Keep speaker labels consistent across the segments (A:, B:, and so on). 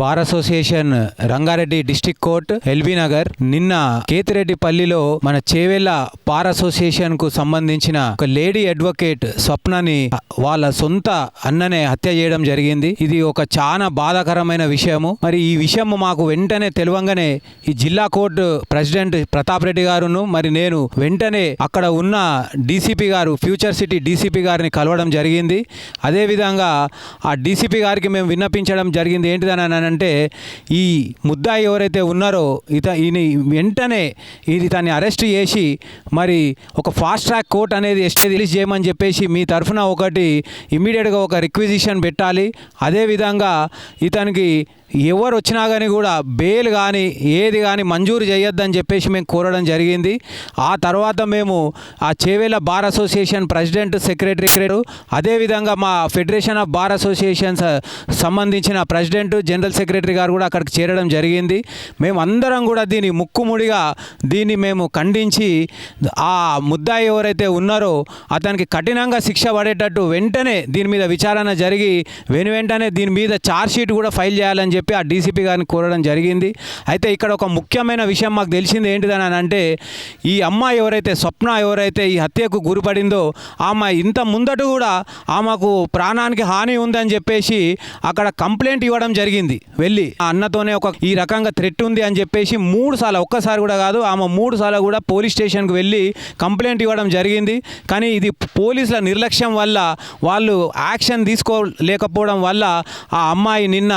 A: Bar association Rangareddy district court LB Nagar నిన్న కేతిరెడ్డిపల్లిలో మన Chevella bar association కు సంబంధించిన ఒక లేడీ అడ్వకేట్ స్వప్నని వాళ్ళ సొంత అన్ననే హత్య చేయడం జరిగింది. ఇది ఒక చాలా బాధాకరమైన విషయము. మరి ఈ విషయం మాకు వెంటనే తెలియంగానే ఈ జిల్లా కోర్టు ప్రెసిడెంట్ ప్రతాప్ రెడ్డి గారును మరి నేను వెంటనే అక్కడ ఉన్న డీసీపీ గారు ఫ్యూచర్ సిటీ డీసీపీ గారిని కలవడం జరిగింది. అదేవిధంగా ఆ డీసీపీ గారికి మేము విన్నపించడం జరిగింది ఏంటిదని అంటే ఈ ముద్దాయి ఎవరైతే ఉన్నారో ఈయన వెంటనే ఇతన్ని అరెస్ట్ చేసి మరి ఒక ఫాస్ట్ ట్రాక్ కోర్ట్ అనేది రిలీజ్ చేయమని చెప్పేసి మీ తరఫున ఒకటి ఇమ్మీడియట్గా ఒక రిక్విజిషన్ పెట్టాలి. అదేవిధంగా ఇతనికి ఎవరు వచ్చినా కానీ కూడా బెయిల్ కానీ ఏది కానీ మంజూరు చేయొద్దని చెప్పేసి మేము కోరడం జరిగింది. ఆ తర్వాత మేము ఆ Chevella bar association president secretary అదేవిధంగా మా ఫెడరేషన్ ఆఫ్ బార్ అసోసియేషన్స్ సంబంధించిన ప్రెసిడెంట్ జనరల్ సెక్రటరీ గారు కూడా అక్కడికి చేరడం జరిగింది. మేము అందరం కూడా దీన్ని ముక్కుముడిగా దీన్ని మేము ఖండించి ఆ ముద్దాయి ఎవరైతే ఉన్నారో అతనికి కఠినంగా శిక్ష పడేటట్టు వెంటనే దీని మీద విచారణ జరిగి వెంటనే దీని మీద ఛార్జ్ షీట్ కూడా ఫైల్ చేయాలని చెప్పి ఆ డీసీపీ గారిని కోరడం జరిగింది. అయితే ఇక్కడ ఒక ముఖ్యమైన విషయం మాకు తెలిసింది ఏంటిదని అంటే ఈ అమ్మాయి ఎవరైతే స్వప్న ఎవరైతే ఈ హత్యకు గురిపడిందో ఆమె ఇంత ముందట కూడా ఆమెకు ప్రాణానికి హాని ఉందని చెప్పేసి అక్కడ కంప్లైంట్ ఇవ్వడం జరిగింది. వెళ్ళి ఆ అన్నతోనే ఈ రకంగా థ్రెట్ ఉంది అని చెప్పేసి 3 సార్లు ఒక్కసారి కూడా కాదు ఆమె 3 సార్లు కూడా పోలీస్ స్టేషన్కి వెళ్ళి కంప్లైంట్ ఇవ్వడం జరిగింది. కానీ ఇది పోలీసుల నిర్లక్ష్యం వల్ల వాళ్ళు యాక్షన్ తీసుకోలేకపోవడం వల్ల ఆ అమ్మాయి నిన్న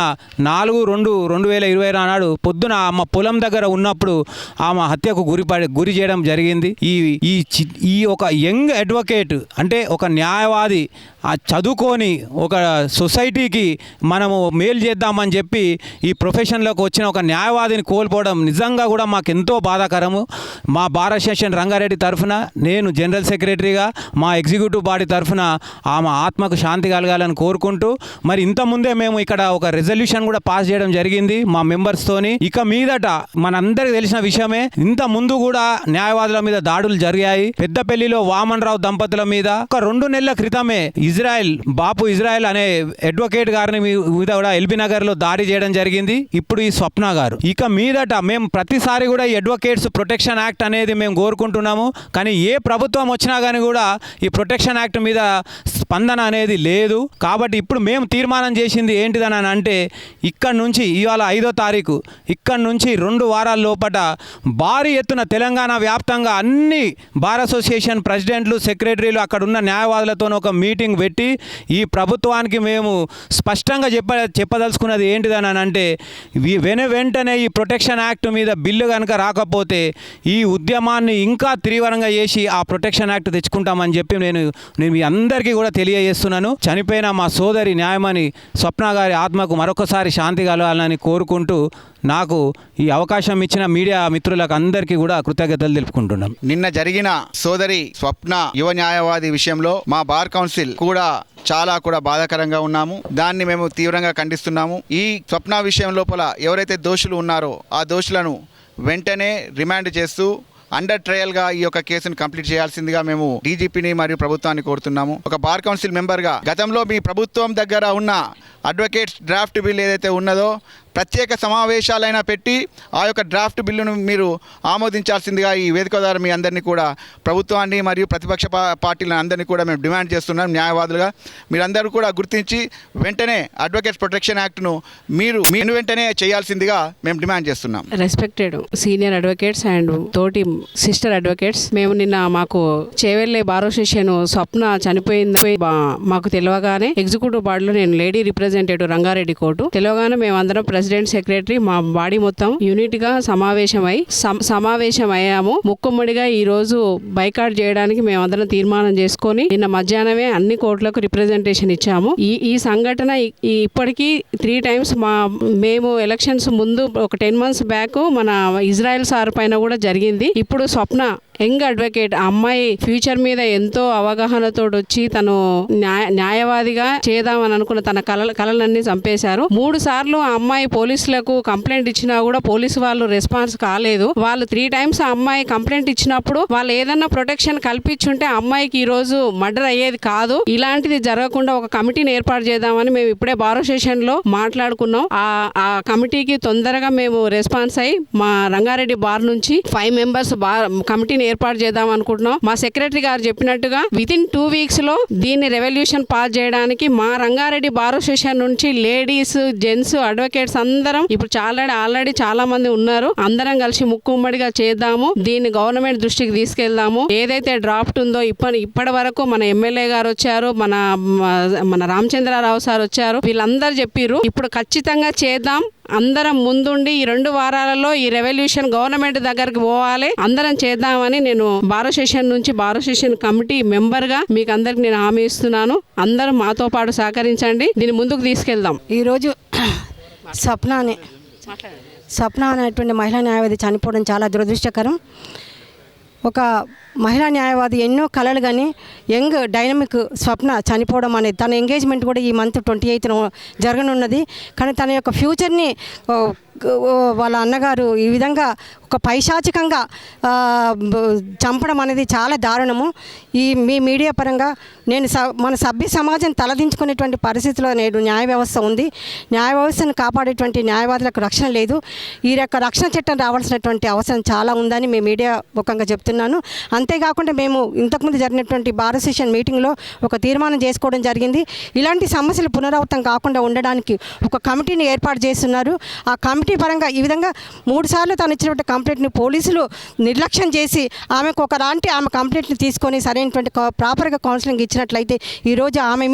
A: 4/2/2020 నాడు పొద్దున ఆమె పొలం దగ్గర ఉన్నప్పుడు ఆమె హత్యకు గురి చేయడం జరిగింది. ఈ ఒక యంగ్ అడ్వకేట్ అంటే ఒక న్యాయవాది చదువుకొని ఒక సొసైటీకి మనము మేలు చేద్దామని చెప్పి ఈ ప్రొఫెషన్లోకి వచ్చిన ఒక న్యాయవాదిని కోల్పోవడం నిజంగా కూడా మాకు ఎంతో బాధాకరము. మా బార్ అసోసియేషన్ రంగారెడ్డి తరఫున నేను జనరల్ సెక్రటరీగా మా ఎగ్జిక్యూటివ్ బాడీ తరఫున ఆమె ఆత్మకు శాంతి కలగాలని కోరుకుంటూ మరి ఇంతకుముందే మేము ఇక్కడ ఒక రెజల్యూషన్ కూడా పాస్ చేయడం జరిగింది మా మెంబర్స్తోని. ఇక మీదట మనందరికి తెలిసిన విషయమే ఇంత ముందు కూడా న్యాయవాదుల మీద దాడులు జరిగాయి. పెద్దపల్లిలో వామన్ రావు దంపతుల మీద ఒక 2 నెలల క్రితమే బాపు ఇజ్రాయెల్ అనే అడ్వకేట్ గారిని మీద కూడా ఎల్బీ నగర్ లో దాడి చేయడం జరిగింది. ఇప్పుడు ఈ స్వప్న గారు ఇక మీదట మేము ప్రతిసారి కూడా ఈ అడ్వకేట్స్ ప్రొటెక్షన్ యాక్ట్ అనేది మేము కోరుకుంటున్నాము. కానీ ఏ ప్రభుత్వం వచ్చినా కానీ కూడా ఈ ప్రొటెక్షన్ యాక్ట్ మీద స్పందన అనేది లేదు. కాబట్టి ఇప్పుడు మేము తీర్మానం చేసింది ఏంటిదని అంటే ఇక్కడ నుంచి ఇవాళ 5వ తారీఖు ఇక్కడ నుంచి 2 వారాల లోపల భారీ ఎత్తున తెలంగాణ వ్యాప్తంగా అన్ని బార్ అసోసియేషన్ ప్రెసిడెంట్లు సెక్రటరీలు అక్కడ ఉన్న న్యాయవాదులతో ఒక మీటింగ్ పెట్టి ఈ ప్రభుత్వానికి మేము స్పష్టంగా చెప్పదలుచుకున్నది ఏంటిదని అంటే వెంటనే ఈ ప్రొటెక్షన్ యాక్ట్ మీద బిల్లు కనుక రాకపోతే ఈ ఉద్యమాన్ని ఇంకా తీవ్రంగా చేసి ఆ ప్రొటెక్షన్ యాక్ట్ తెచ్చుకుంటామని చెప్పి నేను మీ అందరికీ కూడా తెలియజేస్తున్నాను. చనిపోయిన మా సోదరి న్యాయమణి స్వప్న గారి ఆత్మకు మరొకసారి శాంతి కలగాలని కోరుకుంటూ నాకు ఈ అవకాశం ఇచ్చిన మీడియా మిత్రులకు అందరికీ కూడా కృతజ్ఞతలు తెలుపుకుంటున్నాం.
B: నిన్న జరిగిన సోదరి స్వప్న యువ న్యాయవాది విషయంలో మా బార్ కౌన్సిల్ కూడా చాలా బాధాకరంగా ఉన్నాము. దాన్ని మేము తీవ్రంగా ఖండిస్తున్నాము. ఈ స్వప్న విషయం లోపల ఎవరైతే దోషులు ఉన్నారో ఆ దోషులను వెంటనే రిమాండ్ చేస్తూ అండర్ ట్రయల్గా ఈ యొక్క కేసును కంప్లీట్ చేయాల్సిందిగా మేము డీజీపీని మరియు ప్రభుత్వాన్ని కోరుతున్నాము. ఒక బార్ కౌన్సిల్ మెంబర్గా గతంలో మీ ప్రభుత్వం దగ్గర ఉన్న అడ్వకేట్స్ డ్రాఫ్ట్ బిల్ ఏదైతే ఉన్నదో ప్రత్యేక సమావేశాలైనా పెట్టి ఆ యొక్క డ్రాఫ్ట్ బిల్లును మీరు ఆమోదించాల్సిందిగా ఈ వేదిక ద్వారా మీ అందరినీ కూడా ప్రభుత్వాన్ని మరియు ప్రతిపక్ష పార్టీలను అందరినీ కూడా మేము డిమాండ్ చేస్తున్నాం. న్యాయవాదులుగా మీరందరూ కూడా గుర్తించి వెంటనే అడ్వకేట్స్ ప్రొటెక్షన్ యాక్ట్ను మీరు వెంటనే చేయాల్సిందిగా మేము డిమాండ్ చేస్తున్నాం.
C: రెస్పెక్టెడ్ సీనియర్ అడ్వకేట్స్ అండ్ తోటి సిస్టర్ అడ్వకేట్స్, మేము నిన్న మాకు చేవెళ్ళే బార్ అసోసియేషన్ స్వప్న చనిపోయింది మాకు తెలియగానే ఎగ్జిక్యూటివ్ బాడీలో నేను లేడీ రిప్రజెంటేటివ్ రంగారెడ్డి కోర్టు తెలియగానే మేమందరం ప్రెసిడెంట్ సెక్రటరీ మా బాడీ మొత్తం యూనిట్ గా సమావేశమయ్యాము. ముక్కుమ్మడిగా ఈ రోజు బైకాట్ చేయడానికి మేమందరం తీర్మానం చేసుకొని నిన్న మధ్యాహ్నమే అన్ని కోర్టులకు రిప్రజెంటేషన్ ఇచ్చాము. ఈ సంఘటన ఇప్పటికీ 3 times మేము ఎలక్షన్స్ ముందు ఒక 10 months బ్యాక్ మన ఇజ్రాయెల్ సార్ పైన కూడా జరిగింది. ఇప్పుడు స్వప్న యంగ్ అడ్వకేట్. ఆ అమ్మాయి ఫ్యూచర్ మీద ఎంతో అవగాహనతో వచ్చి తను న్యాయవాదిగా చేద్దామని అనుకున్న తన కళలన్నీ చంపేశారు. 3 సార్లు ఆ అమ్మాయి పోలీసులకు కంప్లైంట్ ఇచ్చినా కూడా పోలీసు వాళ్ళు రెస్పాన్స్ కాలేదు. వాళ్ళు 3 టైమ్స్ ఆ అమ్మాయి కంప్లైంట్ ఇచ్చినప్పుడు వాళ్ళు ఏదన్నా ప్రొటెక్షన్ కల్పించుంటే ఆ అమ్మాయికి ఈ రోజు మర్డర్ అయ్యేది కాదు. ఇలాంటిది జరగకుండా ఒక కమిటీని ఏర్పాటు చేద్దామని మేము ఇప్పుడే బార్ అసోసియేషన్ లో మాట్లాడుకున్నాం. ఆ కమిటీకి తొందరగా మేము రెస్పాన్స్ అయ్యి మా రంగారెడ్డి బార్ నుంచి 5 మెంబర్స్ కమిటీని ఏర్పాటు చేద్దాం అనుకుంటున్నాం. మా సెక్రటరీ గారు చెప్పినట్టుగా వితిన్ 2 వీక్స్ లో దీన్ని రెవల్యూషన్ పాస్ చేయడానికి మా రంగారెడ్డి బార్ అసోసియేషన్ నుంచి లేడీస్, జెంట్స్, అడ్వకేట్స్ అందరం ఇప్పుడు ఆల్రెడీ చాలా మంది ఉన్నారు. అందరం కలిసి ముక్కుమ్మడిగా చేద్దాము. దీన్ని గవర్నమెంట్ దృష్టికి తీసుకెళ్దాము. ఏదైతే డ్రాఫ్ట్ ఉందో ఇప్పటి వరకు మన ఎమ్మెల్యే గారు వచ్చారు, మన రామచంద్రారావు సార్ వచ్చారు, వీళ్ళందరూ చెప్పిర్రు. ఇప్పుడు ఖచ్చితంగా చేద్దాం. అందరం ముందుండి ఈ 2 వారాలలో ఈ రెవల్యూషన్ గవర్నమెంట్ దగ్గరికి పోవాలి, అందరం చేద్దామని నేను బార్ అసోసియేషన్ కమిటీ మెంబర్గా మీకు అందరికి నేను హామీ ఇస్తున్నాను. అందరం మాతో పాటు సహకరించండి, దీన్ని ముందుకు తీసుకెళ్దాం.
D: ఈరోజు స్వప్న అనేటువంటి మహిళా న్యాయవాది చనిపోవడం చాలా దురదృష్టకరం. ఒక మహిళా న్యాయవాది ఎన్నో కళలు కానీ యంగ్ డైనమిక్ స్వప్న చనిపోవడం అనేది, తన ఎంగేజ్మెంట్ కూడా ఈ మంత్ 28న జరగనున్నది. కానీ తన యొక్క ఫ్యూచర్ని వాళ్ళ అన్నగారు ఈ విధంగా ఒక పైశాచికంగా చంపడం అనేది చాలా దారుణము. మీ మీడియా పరంగా నేను మన సభ్య సమాజం తలదించుకునేటువంటి పరిస్థితిలో నేడు న్యాయ వ్యవస్థ ఉంది. న్యాయ వ్యవస్థను కాపాడేటువంటి న్యాయవాదులకు రక్షణ లేదు. ఈ యొక్క రక్షణ చట్టం రావాల్సినటువంటి అవసరం చాలా ఉందని మీ మీడియా ముఖంగా చెప్తున్నాను. అంతేకాకుండా మేము ఇంతకుముందు జరిగినటువంటి బార్ అసోసియేషన్ మీటింగ్లో ఒక తీర్మానం చేసుకోవడం జరిగింది. ఇలాంటి సమస్యలు పునరావృతం కాకుండా ఉండడానికి ఒక కమిటీని ఏర్పాటు చేస్తున్నారు. ఆ కమిటీ పరంగా ఈ విధంగా 3 సార్లు తను ఇచ్చినటువంటి కంప్లైంట్ని పోలీసులు నిర్లక్ష్యం చేసి ఆమె కంప్లైంట్ని తీసుకొని సరైనటువంటి ప్రాపర్గా కౌన్సిలింగ్ ఇచ్చినట్లయితే ఈరోజు ఆమె మీద